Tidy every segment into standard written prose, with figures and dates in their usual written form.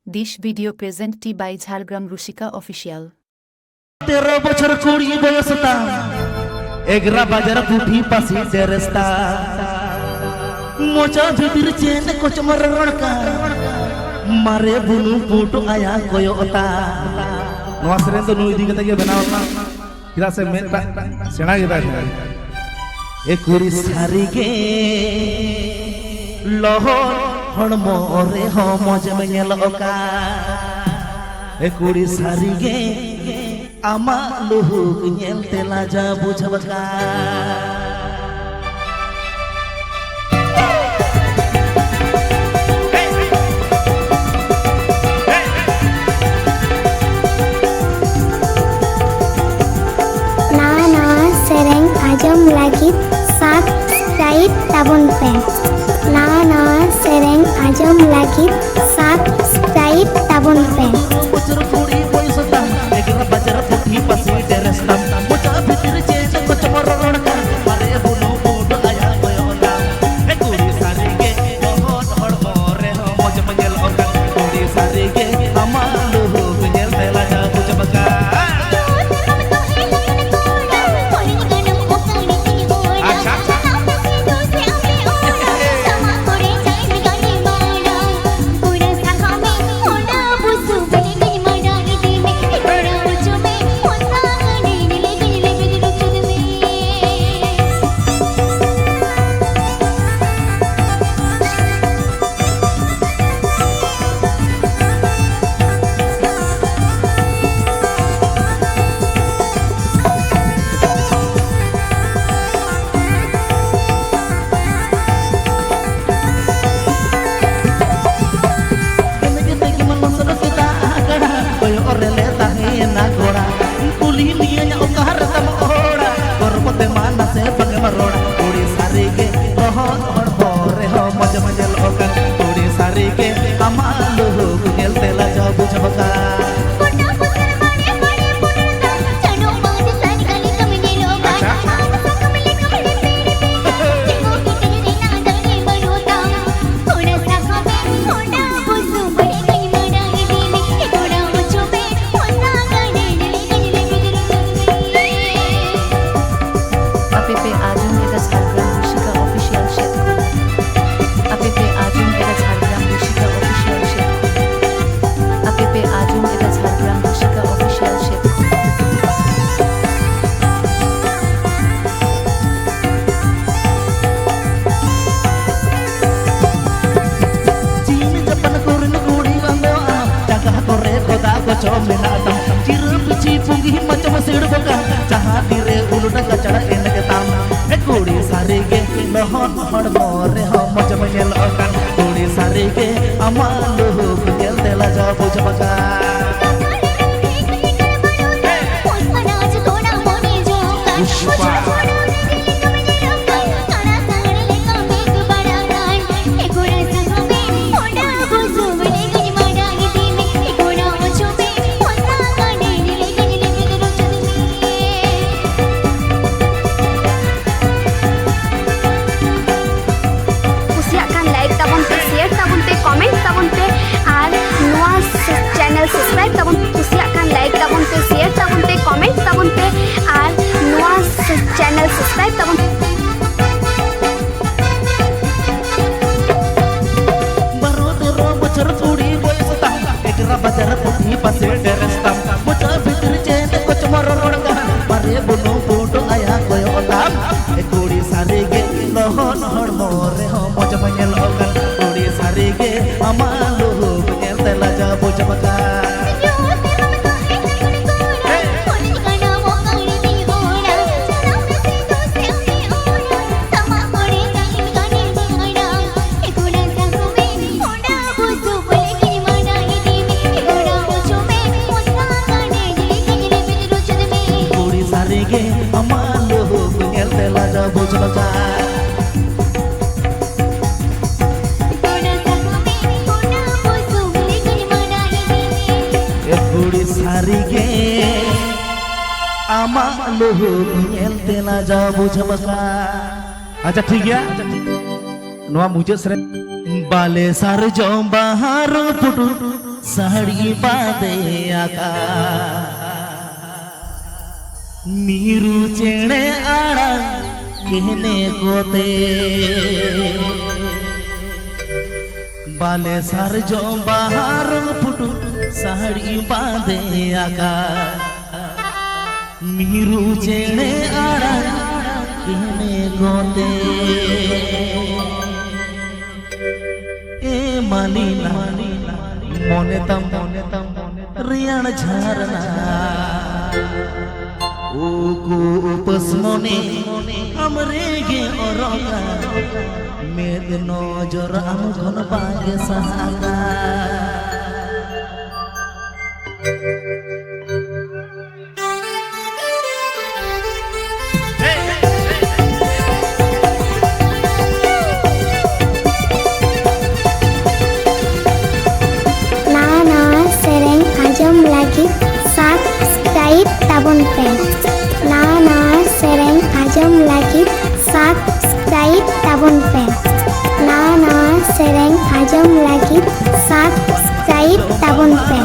This video presented by Jhargram Rushika Official. 13 বছর কুড়ি বয়স তার এগরা বাজার পুঠি পাশি দেরস্তা মোচা ভিতর চেন কোচমর রড়কা মারে বুনু পুটু আয়া কয়তা নয়া সেরেন তো নুই দিকে থেকে বানাওনা কিরা সে মেটা সেনা গেতা এ কুড়ি সারিগে লহর হড়মো রে হ মজে মেলকা এ কুড়ি সারিগে ama luhuk nyel tela jabu jabaka Nawa sereng ajam lagit subscribe tabun pe. Nawa sereng ajam lagit subscribe tabun pe. bocor kuri boy sotam egra bajar puthi pasi derestam mocha bhitir chen kochmor rodka mare bunu pudu aya goyona e kuri sarige bahot hor more ho moj manjel oka kuri sarige ama luhuk nyel tela jabu jabaka subscribe tabun kusiakan like tabun pe share tabun pe comment tabun pe ar noa channel subscribe tabun baro tero bocor kuri boy sotam egra bajar puthi pase derestam mocha bhitir chen kochmor rodka mare bunu putu aya goyota e kuri sarige lohon hor more ho moj manel okan kuri sarige ama luhuk nyel tela jabu jabaka अच्छा ठीक है नवा मुझे sir बाले सार जो बाहर पुटू साड़ी बांधे आका मीरू चेणे आड़ा कहने कोते बाले सार जो बाहर फुटू साड़ी बांधे आका मीरू चेणे आड़ा कहने कोते ए मालीना मोने तम रियान झरना ओको उपस मोने हमरे गे ओरोगा मेद नजर आम घन बागे सहागा सब्सक्राइब ताबन पे ना सेरेन आजम लगी सब्सक्राइब ताबन पे ना सेरेन आजम लगी सब्सक्राइब ताबन पे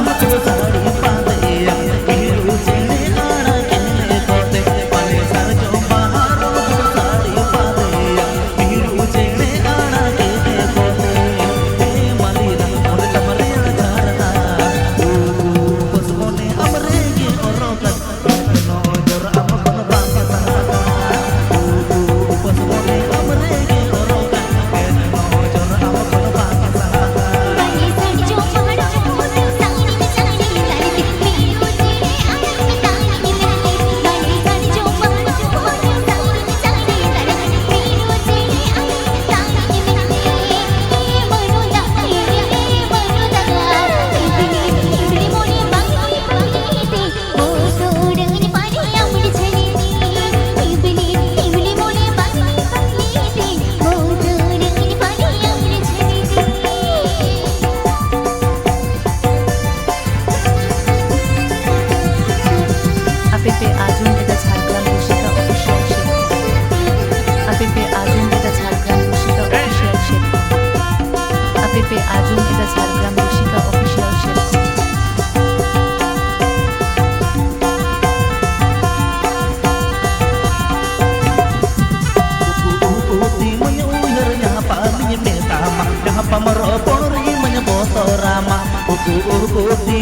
Pamarapori menyeborama, uku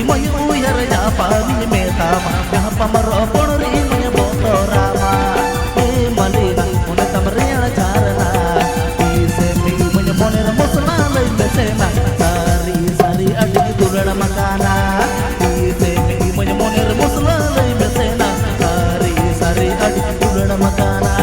moyu uyar japa metama, pamarapori menyeborama, malina muna tamriya charana, ise mi menyeborera musla lai besena, sari adi durana makana, ise mi menyeborera musla lai besena, sari adi durana makana.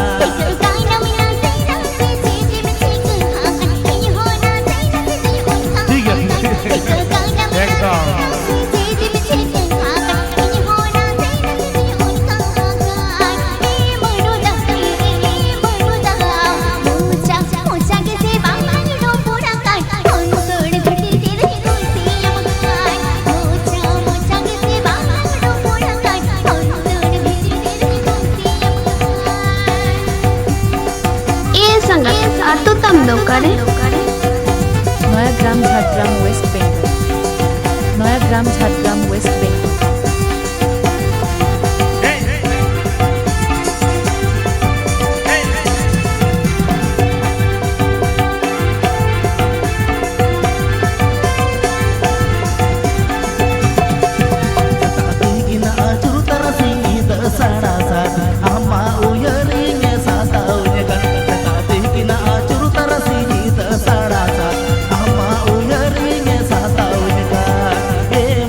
Nayagram Jhargram West Bengal Nayagram Jhargram West Bengal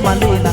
Malina,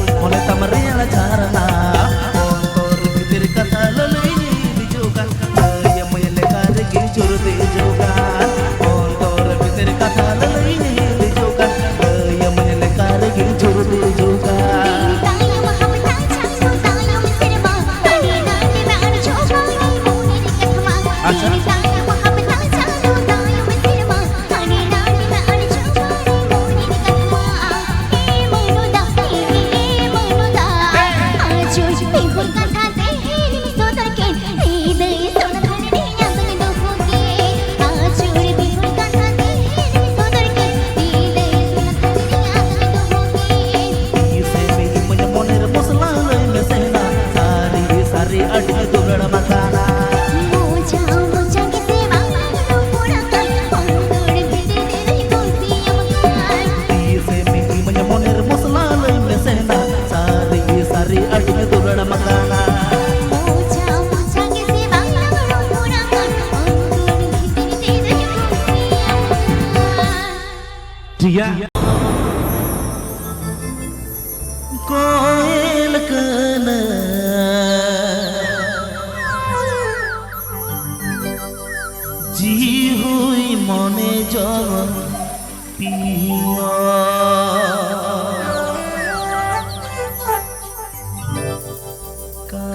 कोयल कना जी हुई मने जब पिया का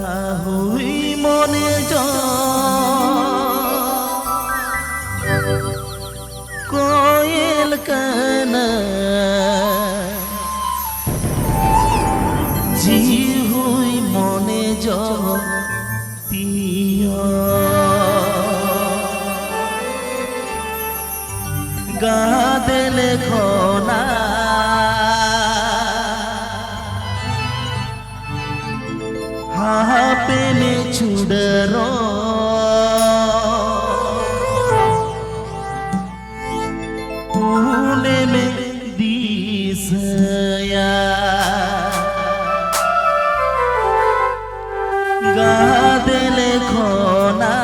हुई मने कोयल कना जी हुई मने जब पिया गा दिले खोना पे में छुड़रो पुणे में दिसया गा दिले खोना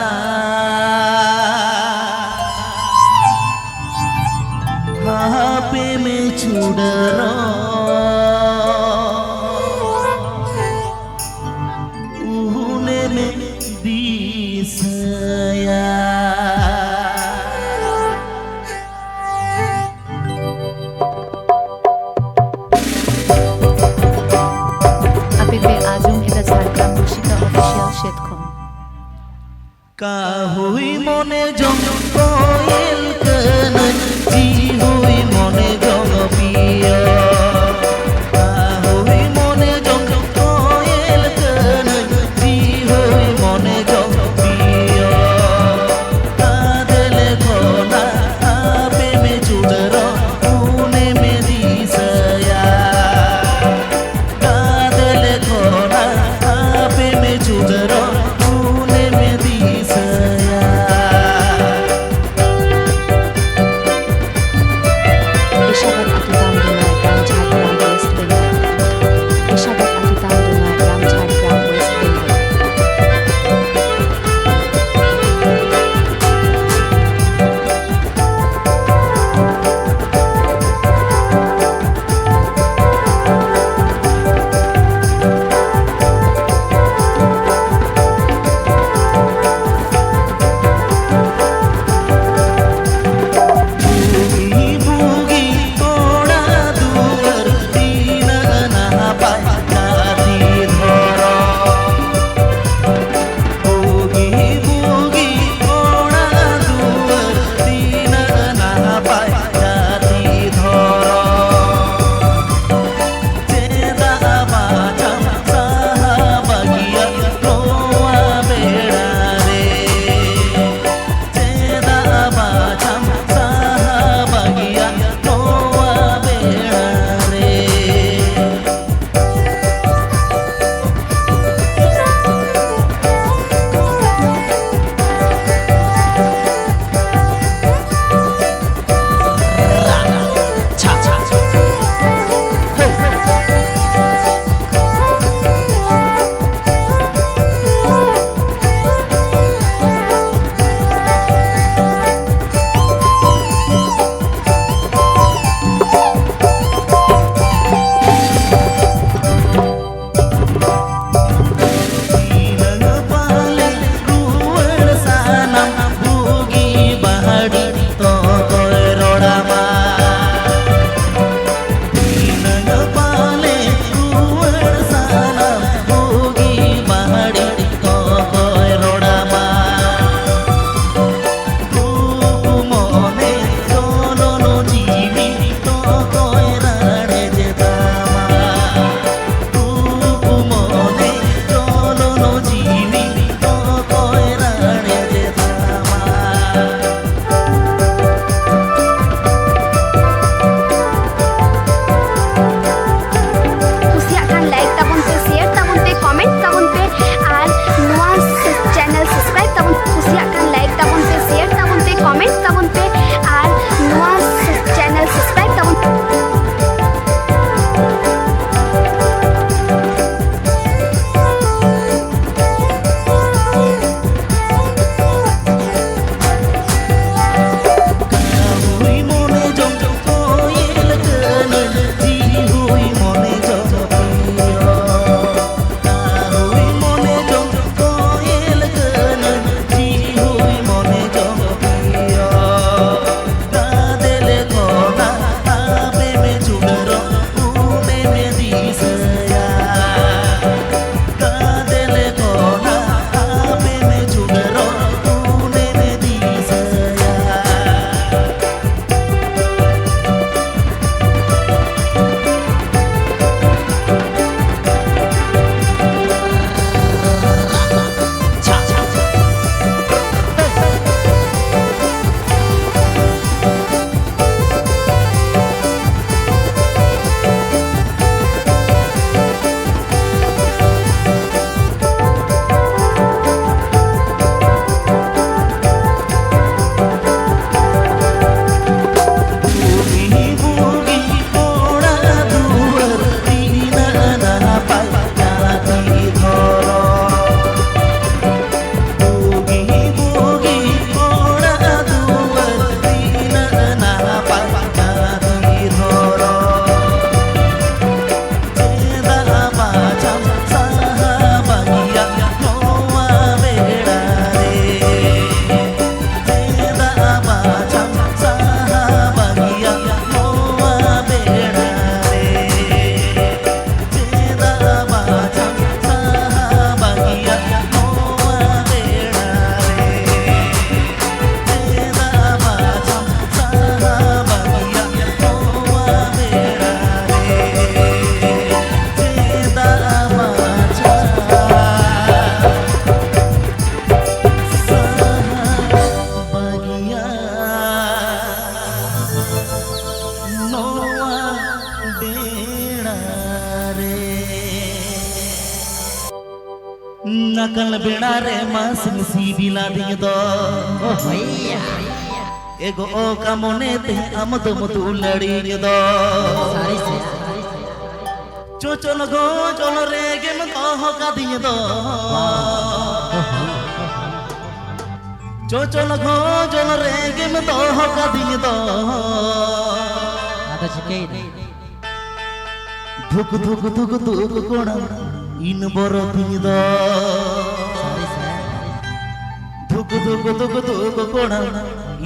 पे में छुड़रो का हुई मने जंग कोयल कना जी हुई मने जंग पिया का हुई मने जंग कोयल कना जी हुई मने जंग पिया का दिले खोना पे में छुड़रो पुणे में दिसया का दिले खोना पे में छुड़रो पुणे में nakal benare mas misi bila ding do ego o kamone te amad mutu ladi do चोचल गो चल रे गेम कह का दिए दो चोचल गो चल रे गेम कह का दिए दो धुक धुक धुक धुक कोड़ा इन बरो दिए दो धुक धुक धुक धुक कोड़ा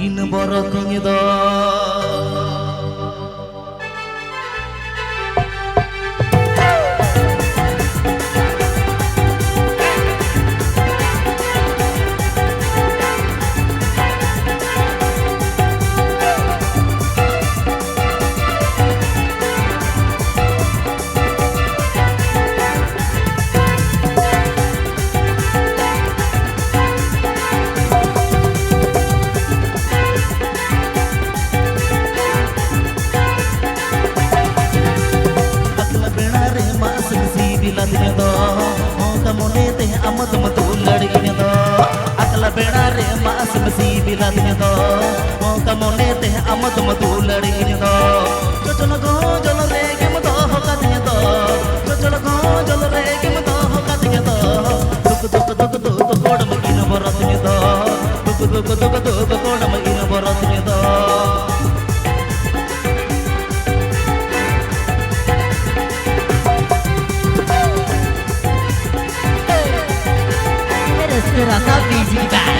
इन बरो दिए दो amad matu ladi do akla beda re mas masi bila do mo kamone te amad matu ladi do chol go jol re ke mo do ka do chol go jol re ke mo do ka do duk duk duk duk kodam ina borat do duk duk duk duk kodam ina borat do rasa biji bang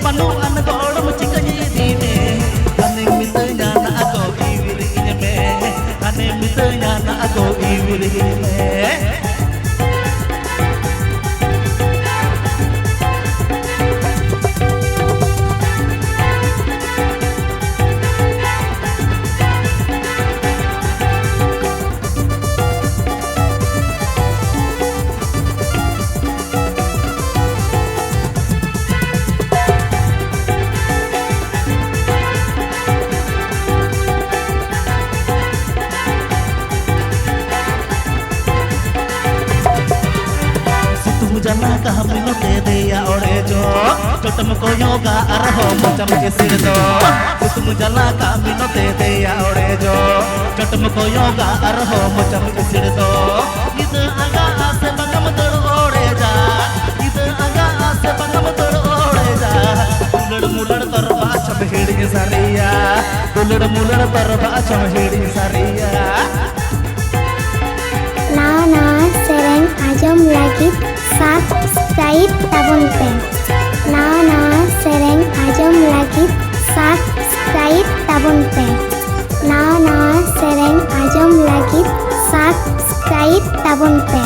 panu an goड़ machika ni me ane mitanya na ako iwiri me ane mitanya na ako iwiri me jana kami no te de ya ore jo chotam ko yoga arho macam ke sir do tum jana kami no te de ya ore jo chotam ko yoga arho macam ke sir do id aga ase bangam tor ore ja id aga ase bangam tor ore ja mulad tar ba cham hedi sariya mulad tar ba cham hedi sariya Nana sereng ajam lagi subscribe tabun pe Nana sereng ajam lagi subscribe tabun pe Nana sereng ajam lagi subscribe tabun pe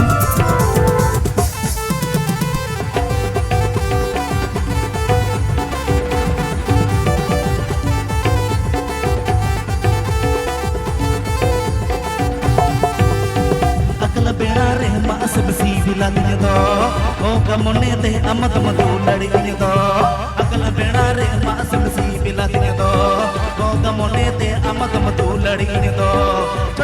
besi bila do o kamone te amad madu ladi do akla beda re mas besi bila do o kamone te amad madu ladi do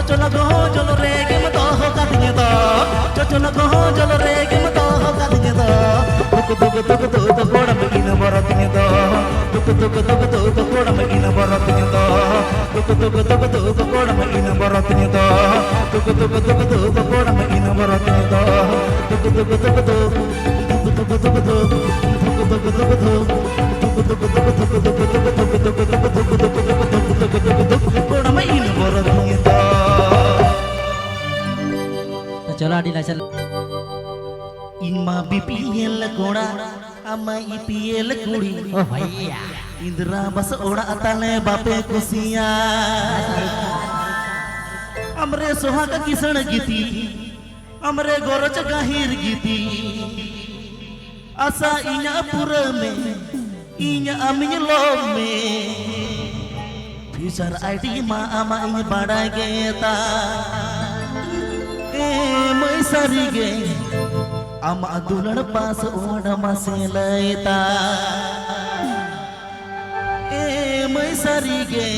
chol go jol re ke mo do ka do chol go jol re ke mo do ka do duk duk duk duk kodam ina borat do duk duk duk duk kodam ina borat do duk duk duk duk kodam ina borat do duk duk duk duk kodam ina borat do duk duk duk duk duk duk duk kodam ina borat do चलो आड़ी चल इमा BPL कोड़ा अमा EPL कुड़ी ओ भैया इंदिरा बस ओड़ा ताले बापे कुसिया हमरे सोहाग किसण गीती हमरे गोरच गाहिर गीती asa inya pura me inya aminya lo me future ID ma ama inya badai geta mai sari ge ama dulan pas oda maseleta mai sari ge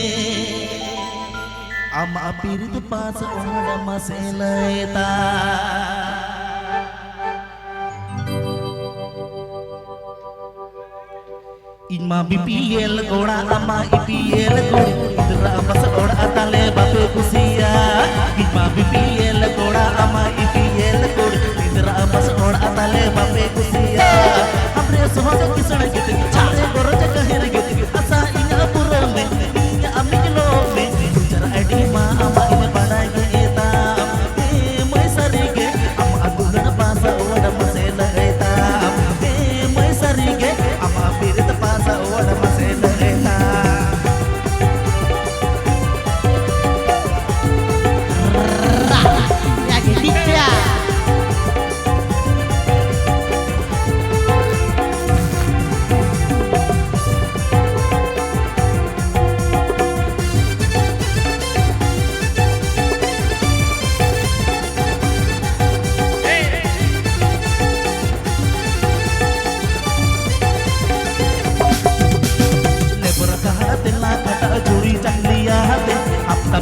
ama pirit pas oda maseleta Inma BPL goda ama IPL godi idra bas oda atale bape kusiya Inma BPL goda ama IPL godi idra bas oda atale bape kusiya Amre sohaga kisana git chare goroja kahir git asa inya pura me inya amiglo me future ID ma ama ine badai geta mai sari ge ama aduna pasa oda masela eta mai sari ge ama pirit pasa oda masela eta Ya gitu ya.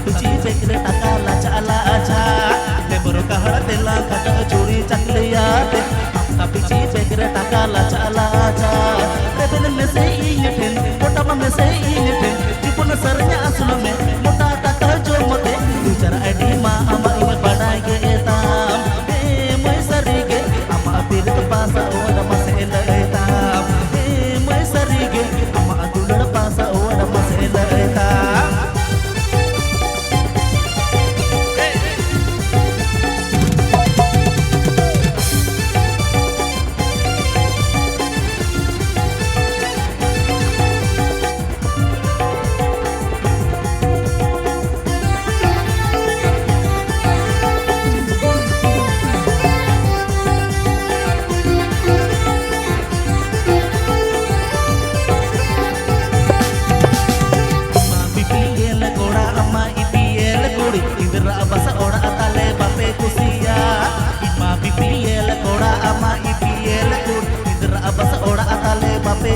Peachy Bekare टाका लाचा लाचा labour कहर तेला cut चोरी चकलिया ते अपना peachy Bekare टाका लाचा लाचा Ray-Ban में से इलिटेन मोटा में से इलिटेन जीवन सरnya असुल में मोटा टाका जो मते फ्यूचर आईडी मा ama ime badai ge etam mai sari ge ama pirit pasa oda masela etam mai sari ge ama dulan pasa oda masela etam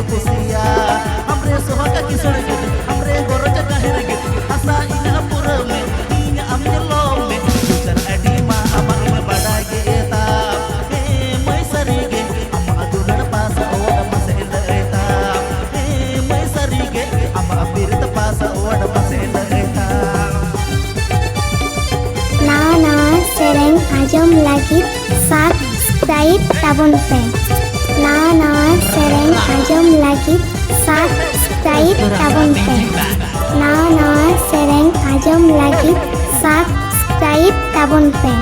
kusiya amre sohaga kisana git amre goroja kahir git asa ina pura me inya amnya lo me future adi ma ama ime badai ge eta mai sari ge ama adunan pasa oda masela eta mai sari ge ama pirit pasa oda masela eta Nana sereng ajam lagi subscribe tabun pe Nana sereng ajam lagi subscribe tabun pe Nana sereng ajam lagi subscribe tabun pe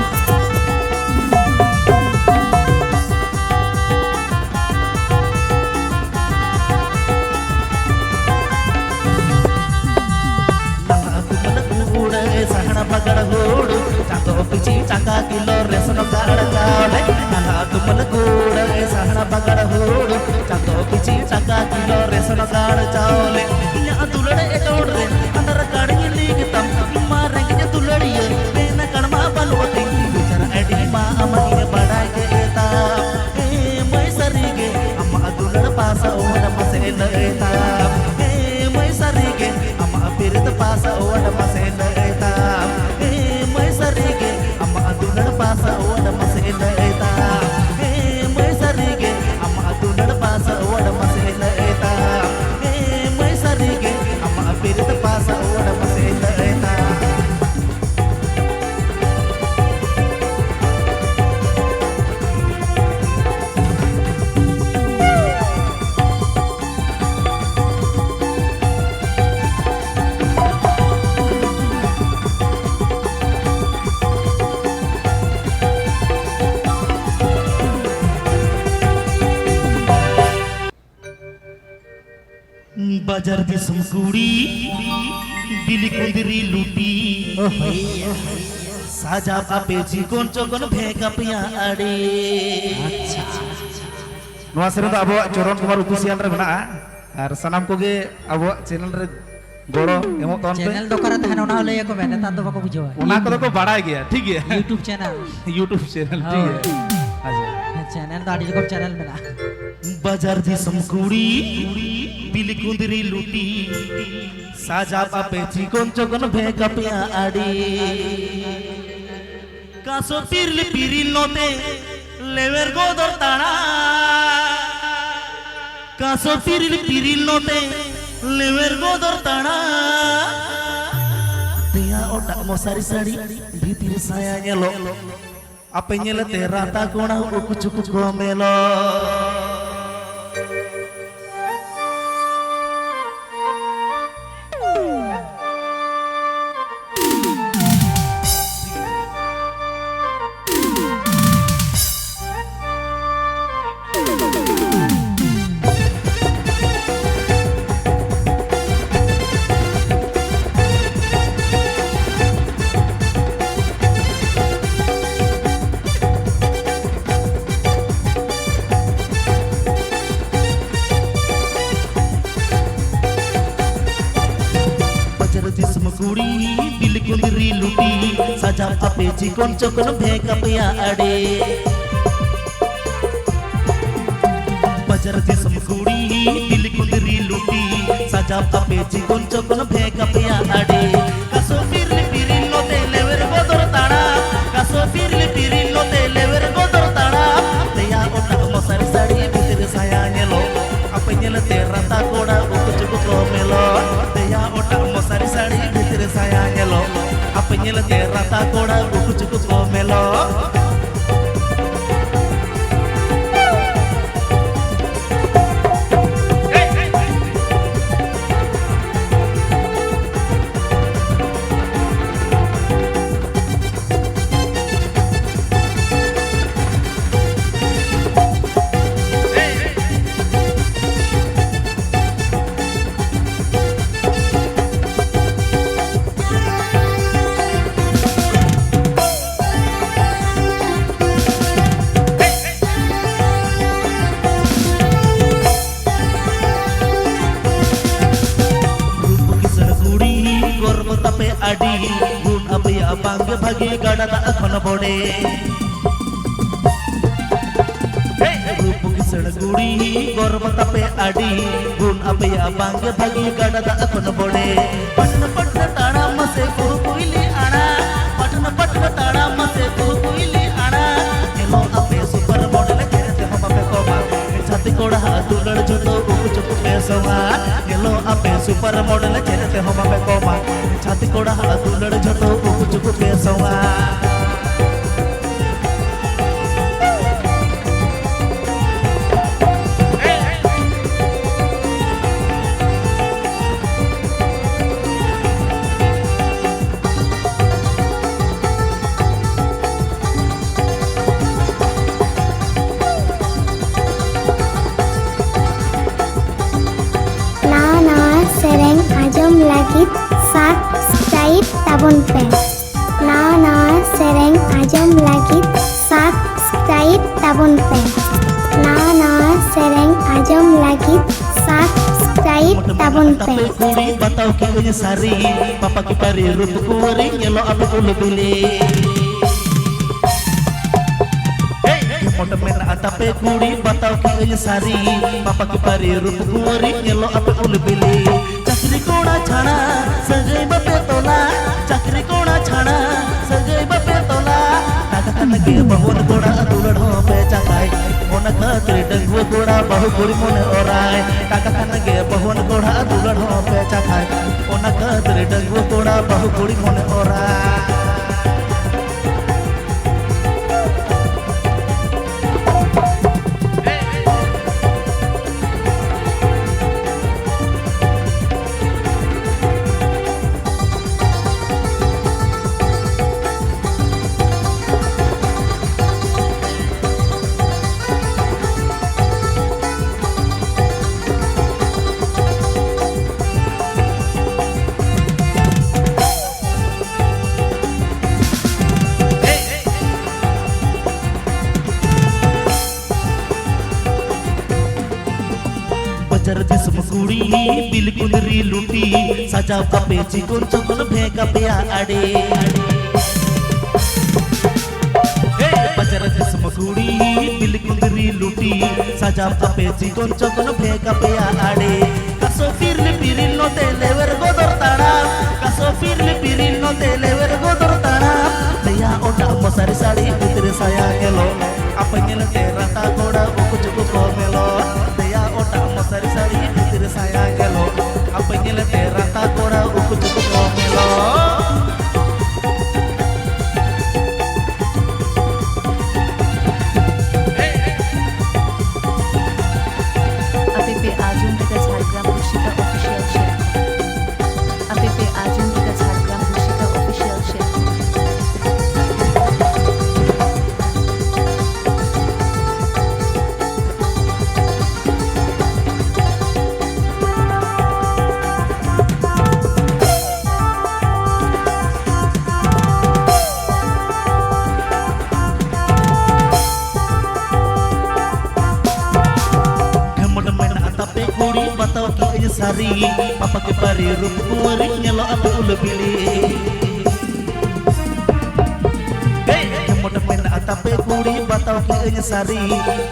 sahana pagar hodu chato pichi chaka kilo resno kar kaale nana tumal kuda sahana pagar hodu chato pichi chaka kilo resno kar chaole inya tulade etodre andar kadingi ligitam imma renginya tuladiye pena kanma balwati bicara edi ma ama ine badai ge eta mai sari ge ama tulade pasa oda masela eta mai sari ge ama pirit pasa oda masela eta mai sari ge ama tulade pasa oda masela eta mai sari ge ama tulade pasa oda masela eta mai sari ge ama pirit pasa oda masela eta बाजार दिसम कुड़ी बिली कुंदरी लूटी साजा पापे जी कोन चोकन भेका पिया आड़े ᱱᱚᱣᱟ ᱥᱮᱨᱮᱧ ᱫᱚ ᱟᱵᱚᱣᱟᱜ ᱪᱚᱨᱚᱱ ᱠᱩᱢᱟᱨ ᱚᱯᱷᱤᱥᱤᱭᱟᱞ ᱨᱮ ᱢᱮᱱᱟᱜᱼᱟ ᱟᱨ ᱥᱟᱱᱟᱢ ᱠᱚᱜᱮ ᱟᱵᱚᱣᱟᱜ ᱪᱮᱱᱮᱞ ᱨᱮ ᱜᱚᱲᱚ ᱮᱢᱚᱜ ᱛᱟᱵᱚᱱ ᱯᱮ चैनल दो करा तहन ओना लय को मैं नेता दो बको बुझवा ᱚᱱᱟ ᱠᱚᱫᱚ ᱠᱚ ᱵᱟᱲᱟᱭ ᱜᱮᱭᱟ ᱴᱷᱤक ᱜᱮᱭᱟ यूट्यूब चैनल यूट्यूब चैनल ठीक है अच्छा चैनल तो आडी को चैनल मेना बाजार दिसम कुड़ी बिली कुंदरी लुटी साजा पापे चिकन चकन भेका पिया आड़ी कासो पिरली पिरिल नोते लेवेर गोदर ताना कासो पिरली पिरिल नोते लेवेर गोदर ताना तेया ओटा मोसारी साड़ी भीतिर साया गेलो apa nyelete rata kona uku cukup gomelo कुड़ी दिल कुंदरी लुटी सजा अपे चिकन चकन भेका पिया अड़े बजर जिसम कुड़ी दिल कुंदरी लुटी सजा अपे चिकन चकन भेका पिया अड़े कसो फिरली फिरिल नोते लेवर गोदर ताड़ा कसो फिरली फिरिल नोते लेवर गोदर ताड़ा तेया ओटा मोसारी साड़ी भीतर साया नेलो अपे नेलते रता कोड़ा उक चुक मेलो तेया ओटा मोसारी sari saya ngelo apa nyelete rata koda buku cukup gomelo adi gun abaya bangge bagi gada ta akhon bode rup kisan gudi gorm tape adi gun abaya bangge bagi gada ta akhon bode patna patna tara mase kuili ana patna patna tara mase kuili ana elo ape super model kerete hom ape koma chati koda dulad joto uku chuku pesama elo ape super model kerete hom ape koma छाती कोड़ा दुलड़ झटो उक चुक पेसवा ना सेरेंग आजम लागित subscribe tabun pe na sereng ajom lagi subscribe tabun pe na sereng ajom lagi subscribe tabun pe कुड़ी बताओ कि ये सारी पापा की परी रूप कुंवरी येलो अब उल बिले मोट मेरा आता पे कुड़ी बताओ कि ये सारी पापा की परी रूप कुंवरी येलो अब उल बिले चक्री कोड़ा छाना सजई बपे तोला चक्री कोड़ा छाना सजई बपे तोला ताकतन के बहुन कोड़ा दुलड़ हो पे चकाई ओना खातिर डंगो कोड़ा बहु पुरी मोने ओराय ताकतन के बहुन कोड़ा दुलड़ हो पे चकाई ओना खातिर डंगो कोड़ा बहु पुरी मोने ओराय bajar jism kudi bil kundri luti sajab kape cikon cikon bhega pya ade bajar jism kudi bil kundri luti sajab kape cikon cikon bhega pya ade kaso firle piril no te lever godor tana kaso firle piril no te lever godor tana deya oda mosari sari bhitre saya gelo apa nyel te rata goda uku cuku komelo deya oda mosari sari bhitre saya gelo apa nyel te rata goda uku cuku komelo APP Arjun Riga Jhargram Rushika Official Share. APP Arjun Riga Jhargram Rushika Official Share. Kuri batau ki sari papa ke pari rup kuari nyelo apa ulebili hey kemod main atape kuri batau ki sari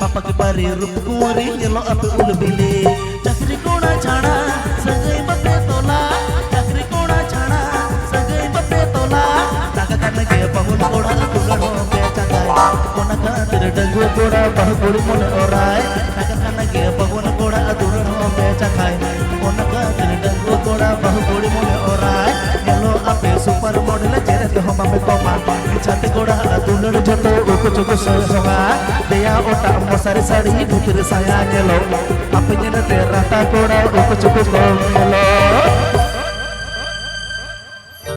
papa ke pari rup kuari nyelo apa ulebili chakri kona chana sagai bape tola chakri kona chana sagai bape tola naga kan ke bahun koda tulano be chagai kona ka tir dangu koda bahul mon orai naga kan ke bahun koda tulano cakai onaka tiridango koda bahu bodi mone orai yellow ape super model jere te homa me koma chate koda tulur joto uku cuku songa deya ota mosari sari bhitir saya yellow ape nyene te rata koda uku cuku yellow